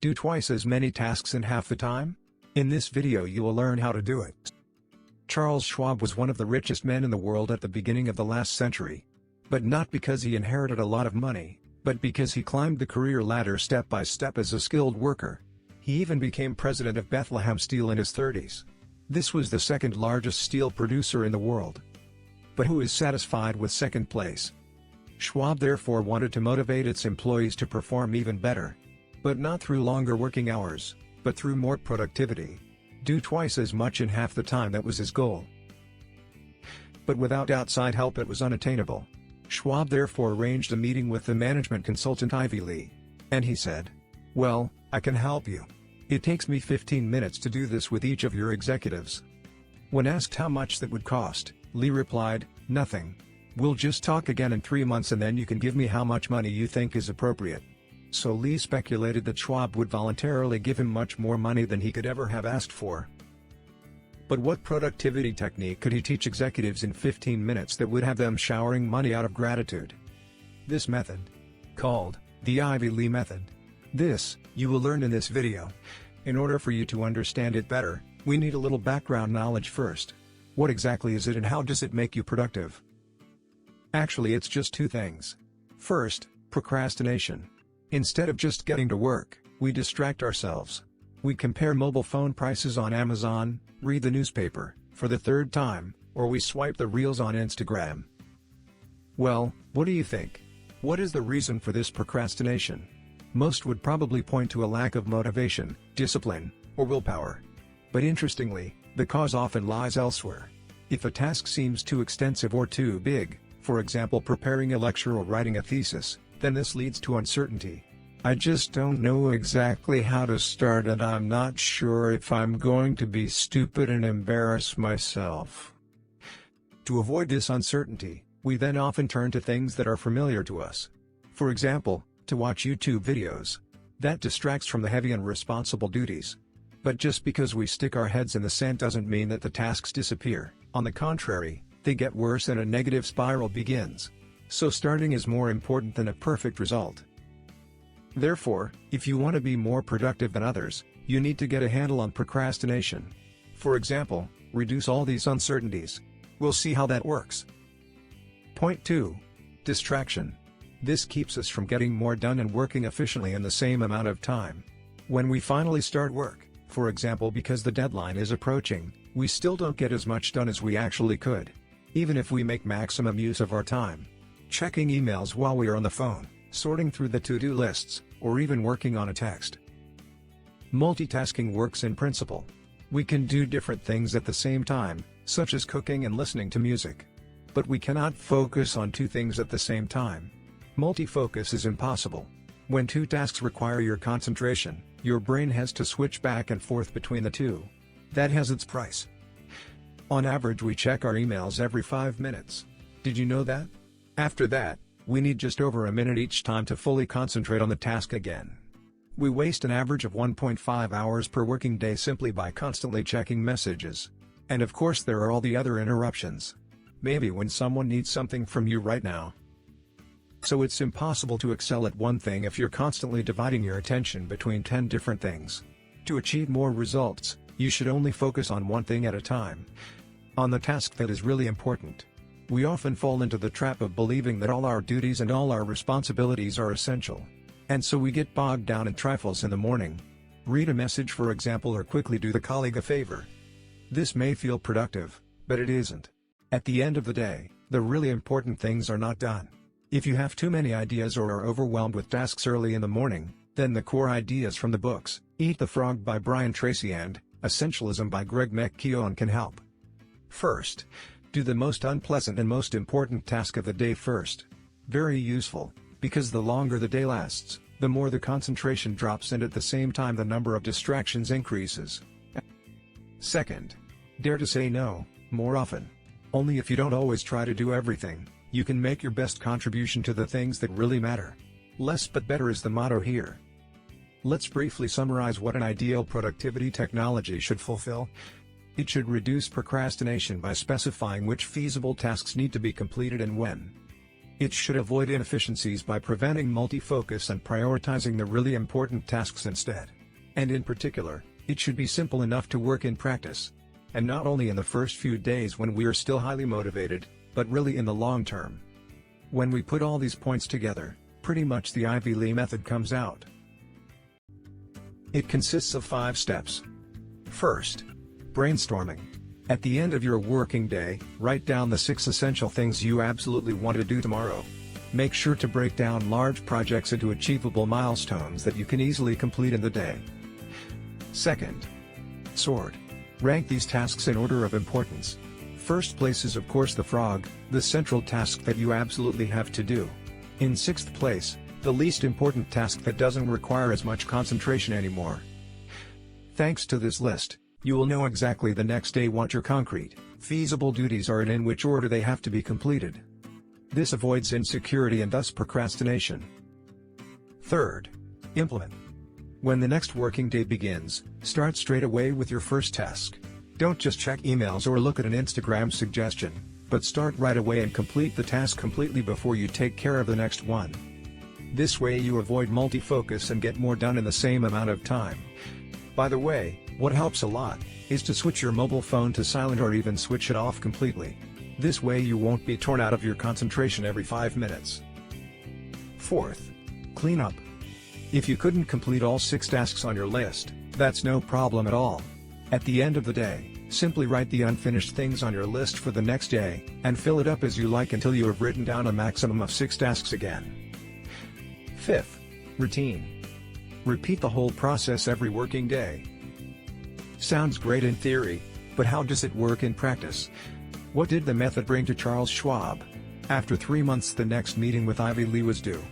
Do twice as many tasks in half the time? In this video you will learn how to do it. Charles Schwab was one of the richest men in the world at the beginning of the last century. But not because he inherited a lot of money, but because he climbed the career ladder step by step as a skilled worker. He even became president of Bethlehem Steel in his 30s. This was the second largest steel producer in the world. But who is satisfied with second place? Schwab therefore wanted to motivate its employees to perform even better. But not through longer working hours, but through more productivity. Do twice as much in half the time. That was his goal. But without outside help it was unattainable. Schwab therefore arranged a meeting with the management consultant Ivy Lee. And he said, "Well, I can help you. It takes me 15 minutes to do this with each of your executives." When asked how much that would cost, Lee replied, "Nothing. We'll just talk again in 3 months and then you can give me how much money you think is appropriate." So Lee speculated that Schwab would voluntarily give him much more money than he could ever have asked for. But what productivity technique could he teach executives in 15 minutes that would have them showering money out of gratitude? This method, called the Ivy Lee method. This, you will learn in this video. In order for you to understand it better, we need a little background knowledge first. What exactly is it and how does it make you productive? Actually, it's just two things. First, procrastination. Instead of just getting to work, we distract ourselves. We compare mobile phone prices on Amazon, read the newspaper, for the third time, or we swipe the reels on Instagram. Well, what do you think? What is the reason for this procrastination? Most would probably point to a lack of motivation, discipline, or willpower. But interestingly, the cause often lies elsewhere. If a task seems too extensive or too big, for example preparing a lecture or writing a thesis, then this leads to uncertainty. I just don't know exactly how to start and I'm not sure if I'm going to be stupid and embarrass myself. To avoid this uncertainty, we then often turn to things that are familiar to us. For example, to watch YouTube videos. That distracts from the heavy and responsible duties. But just because we stick our heads in the sand doesn't mean that the tasks disappear. On the contrary, they get worse and a negative spiral begins. So starting is more important than a perfect result. Therefore, if you want to be more productive than others, you need to get a handle on procrastination. For example, reduce all these uncertainties. We'll see how that works. Point 2. Distraction. This keeps us from getting more done and working efficiently in the same amount of time. When we finally start work, for example because the deadline is approaching, we still don't get as much done as we actually could. Even if we make maximum use of our time. Checking emails while we are on the phone, sorting through the to-do lists, or even working on a text. Multitasking works in principle. We can do different things at the same time, such as cooking and listening to music. But we cannot focus on two things at the same time. Multi-focus is impossible. When two tasks require your concentration, your brain has to switch back and forth between the two. That has its price. On average we check our emails every 5 minutes. Did you know that? After that, we need just over a minute each time to fully concentrate on the task again. We waste an average of 1.5 hours per working day simply by constantly checking messages. And of course there are all the other interruptions. Maybe when someone needs something from you right now. So it's impossible to excel at one thing if you're constantly dividing your attention between 10 different things. To achieve more results, you should only focus on one thing at a time. On the task that is really important. We often fall into the trap of believing that all our duties and all our responsibilities are essential. And so we get bogged down in trifles in the morning. Read a message for example or quickly do the colleague a favor. This may feel productive, but it isn't. At the end of the day, the really important things are not done. If you have too many ideas or are overwhelmed with tasks early in the morning, then the core ideas from the books, Eat the Frog by Brian Tracy and Essentialism by Greg McKeown can help. First, do the most unpleasant and most important task of the day first. Very useful, because the longer the day lasts, the more the concentration drops and at the same time the number of distractions increases. Second, dare to say no, more often. Only if you don't always try to do everything, you can make your best contribution to the things that really matter. Less but better is the motto here. Let's briefly summarize what an ideal productivity technology should fulfill. It should reduce procrastination by specifying which feasible tasks need to be completed and when. It should avoid inefficiencies by preventing multi-focus and prioritizing the really important tasks instead. And in particular, it should be simple enough to work in practice. And not only in the first few days when we are still highly motivated, but really in the long term. When we put all these points together, pretty much the Ivy Lee method comes out. It consists of 5 steps. First, brainstorming. At the end of your working day, write down the 6 essential things you absolutely want to do tomorrow. Make sure to break down large projects into achievable milestones that you can easily complete in the day. Second, sort. Rank these tasks in order of importance. First place is of course the frog, the central task that you absolutely have to do. In 6th place, the least important task that doesn't require as much concentration anymore. Thanks to this list, you will know exactly the next day what your concrete, feasible duties are and in which order they have to be completed. This avoids insecurity and thus procrastination. Third, implement. When the next working day begins, start straight away with your first task. Don't just check emails or look at an Instagram suggestion, but start right away and complete the task completely before you take care of the next one. This way you avoid multi-focus and get more done in the same amount of time. By the way, what helps a lot is to switch your mobile phone to silent or even switch it off completely. This way you won't be torn out of your concentration every 5 minutes. Fourth, clean up. If you couldn't complete all 6 tasks on your list, that's no problem at all. At the end of the day, simply write the unfinished things on your list for the next day, and fill it up as you like until you have written down a maximum of 6 tasks again. Fifth, routine. Repeat the whole process every working day. Sounds great in theory, but how does it work in practice? What did the method bring to Charles Schwab? After 3 months the next meeting with Ivy Lee was due.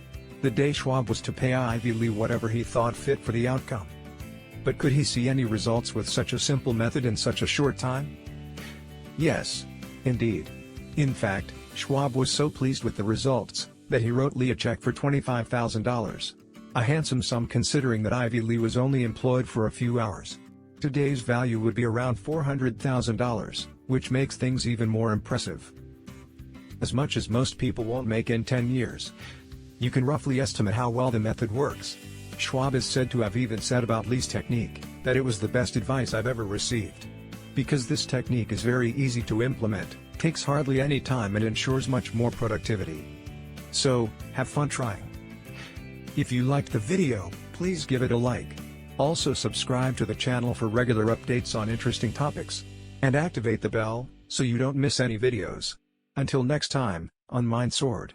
The day Schwab was to pay Ivy Lee whatever he thought fit for the outcome. But could he see any results with such a simple method in such a short time? Yes, indeed. In fact, Schwab was so pleased with the results, that he wrote Lee a check for $25,000. A handsome sum considering that Ivy Lee was only employed for a few hours. Today's value would be around $400,000, which makes things even more impressive. As much as most people won't make in 10 years. You can roughly estimate how well the method works. Schwab is said to have even said about Lee's technique, that it was the best advice I've ever received. Because this technique is very easy to implement, takes hardly any time and ensures much more productivity. So, have fun trying. If you liked the video, please give it a like. Also subscribe to the channel for regular updates on interesting topics. And activate the bell, so you don't miss any videos. Until next time, on Mind Sword.